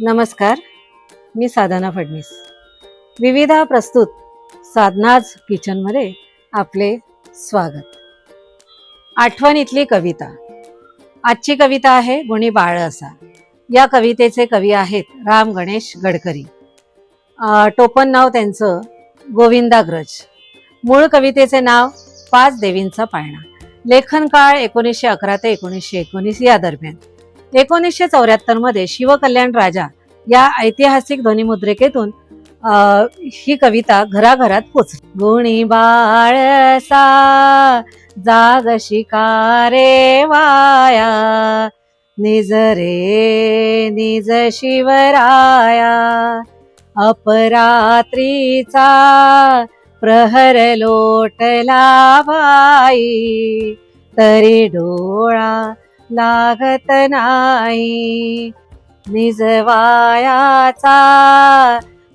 नमस्कार, मी साधना फडणीस. विविधा प्रस्तुत साधनाज किचनमध्ये आपले स्वागत. आठवणीतली कविता. आजची कविता आहे गुणी बाळ असा. या कवितेचे कवी आहेत राम गणेश गडकरी. टोपण नाव त्यांचं गोविंदाग्रज. मूळ कवितेचे नाव पाच देवींचा पाळणा. लेखन काळ 1911 ते 1919 या दरम्यान. 1974 मध्ये शिवकल्याण राजा या ऐतिहासिक ध्वनिमुद्रिकेतून ही कविता घराघरात पोचली. गुणी बाळसा जाग शिकारे वाया, निज रे निज शिवराया, अपरात्रीचा प्रहर लोटला बाई, तरी डोळा लागत नाही, निज वायाचा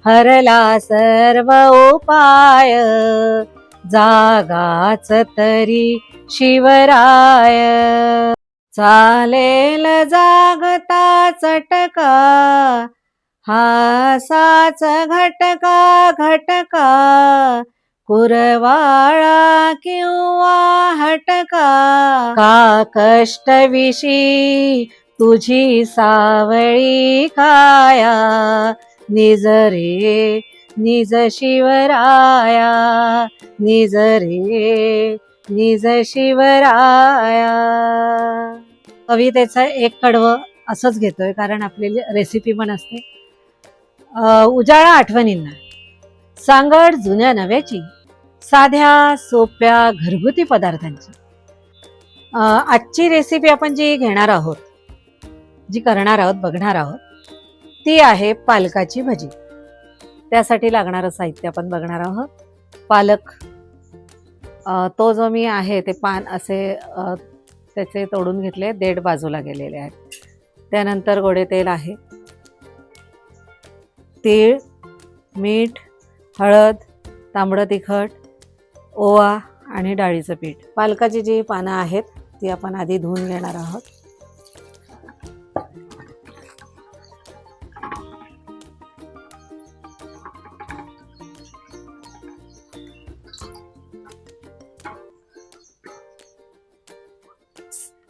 हरला सर्व उपाय, जागाच तरी शिवराय, चालेल जागता चटका, हासाच घटका घटका, कुरवाळा किंवा हटका, का कष्टविशी तुझी सावळी काया, निज रे निज शिवराया, निज रे निज शिवराया. कवितेचं एक कडवं असंच घेतोय कारण आपली रेसिपी पण असते. उजाळा आठवणींना, सांगड जुन्या नव्याची, साध्या सोप्या घरगुती पदार्थांची. आजची रेसिपी आपण जी घेणार आहोत, जी करणार आहोत, बघणार आहोत, ती आहे पालकाची भजी. त्यासाठी लागणारं साहित्य आपण बघणार आहोत. पालक, तो जो मी आहे ते पान असे त्याचे तोडून घेतले, देठ बाजूला गेलेले आहेत. त्यानंतर गोडे तेल आहे, तीळ, मीठ, हळद, तांबडं तिखट, ओवा आणि डाळीचं पीठ. पालकाची जी पानं आहेत ती आपण आधी धुवून घेणार आहोत.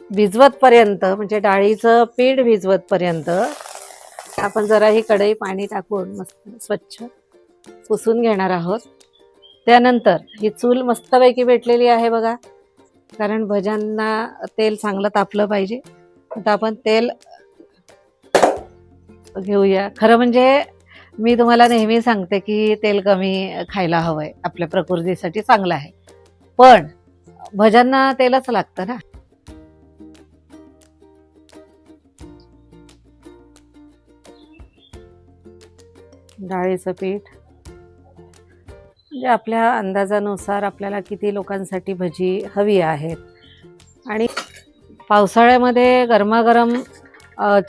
भिजवत पर्यंत, म्हणजे डाळीचं पीठ भिजवत पर्यंत आपण जरा ही कढई पाणी टाकून मस्त स्वच्छ पुसून घेणार आहोत. त्यानंतर ही चूल मस्तपैकी पेटलेली आहे बघा, कारण भज्यांना तेल चांगलं तापलं पाहिजे. आता आपण तेल घेऊया. खरं म्हणजे मी तुम्हाला नेहमी सांगते की तेल कमी खायला हवंय, आपल्या प्रकृतीसाठी चांगलं आहे, पण भज्यांना तेलच लागतं ना. डाळीचं पीठ म्हणजे आपल्या अंदाजानुसार आपल्याला किती लोकांसाठी भजी हवी आहेत. आणि पावसाळ्यामध्ये गरमागरम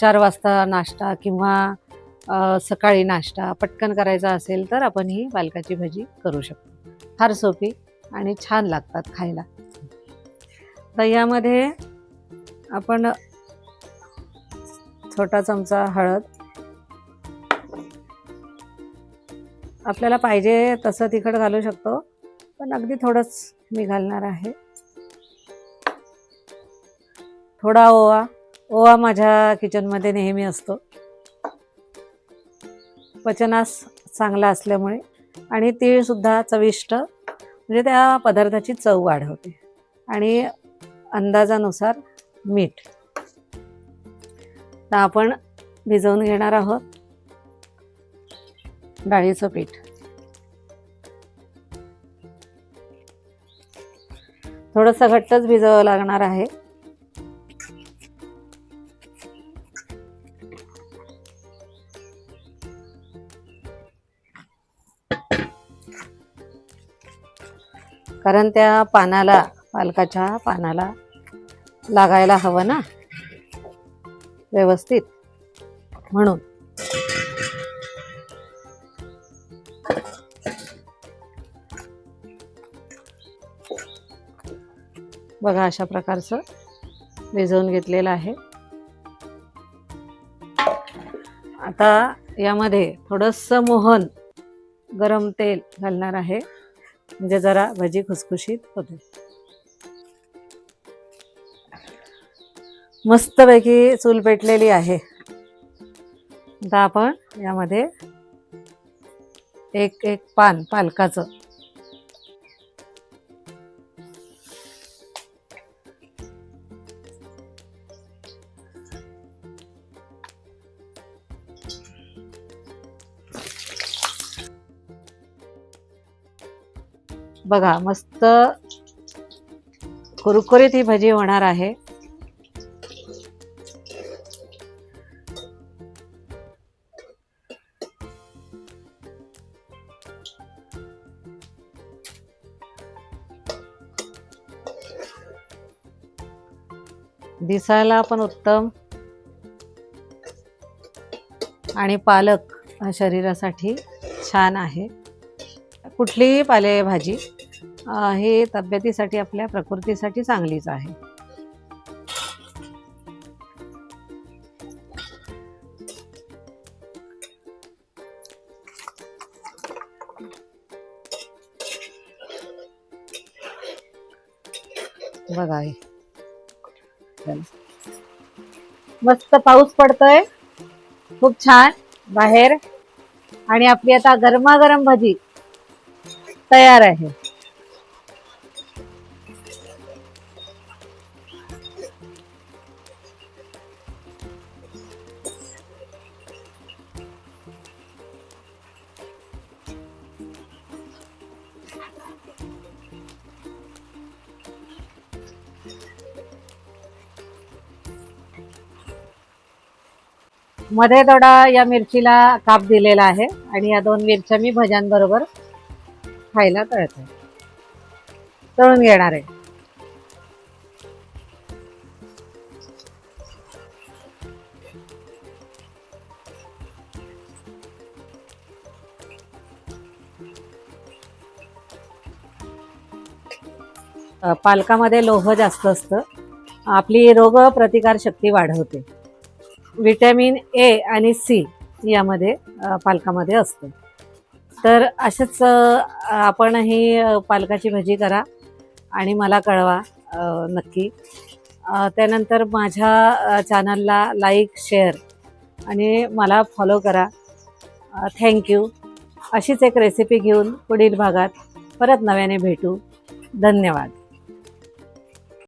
4 वाजता नाश्ता किंवा सकाळी नाश्ता पटकन करायचा असेल तर आपण ही पालकाची भजी करू शकतो. फार सोपी आणि छान लागतात खायला. तर यामध्ये आपण छोटा चमचा हळद, आपल्याला पाहिजे तसं तिखट घालू शकतो, पण अगदी थोडंच मी घालणार आहे. थोडा ओवा, ओवा माझ्या किचनमध्ये नेहमी असतो, पचनास चांगला असल्यामुळे. आणि तीळ सुद्धा चविष्ट, म्हणजे त्या पदार्थाची चव वाढवते. आणि अंदाजानुसार मीठ. तर आपण भिजवून घेणार आहोत डाळीचं पीठ. थोडंसं घट्टच भिजवावं लागणार आहे. कारण त्या पानाला, पालकाच्या पानाला लागायला हवं ना व्यवस्थित, म्हणून. बघा अशा प्रकारचं भिजवून घेतलेलं आहे. आता यामध्ये थोडंसं मोहन गरम तेल घालणार आहे, म्हणजे जरा भजी खुसखुशीत होते. मस्तपैकी चूल पेटलेली आहे. आता आपण यामध्ये एक एक पान पालकाचं बघा, मस्त कुरकुरीत ही भजी होणार आहे. दिसायला पण उत्तम आणि पालक शरीरासाठी छान आहे. कुठलीही पालेभाजी हे तब्येतीसाठी, आपल्या प्रकृतीसाठी चांगलीच आहे. बघा, मस्त पाऊस पडतोय खूप छान बाहेर, आणि आपली आता गरमागरम भजी तयार आहे. मध्ये थोडा या मिरचीला काप दिलेला आहे, आणि या 2 मिरच्या मी भज्यांबरोबर खायला तळून घेणार आहे. पालकामध्ये लोह जास्त असतं, आपली रोग प्रतिकार शक्ती वाढवते. विटॅमिन ए आणि सी यामध्ये पालकामध्ये असतं. तर असेच आपण ही पालकाची भजी करा आणि मला कळवा नक्की. त्यानंतर माझ्या चॅनलला लाईक, शेअर आणि मला फॉलो करा. थँक्यू. अशीच एक रेसिपी घेऊन पुढील भागात परत नव्याने भेटू. धन्यवाद.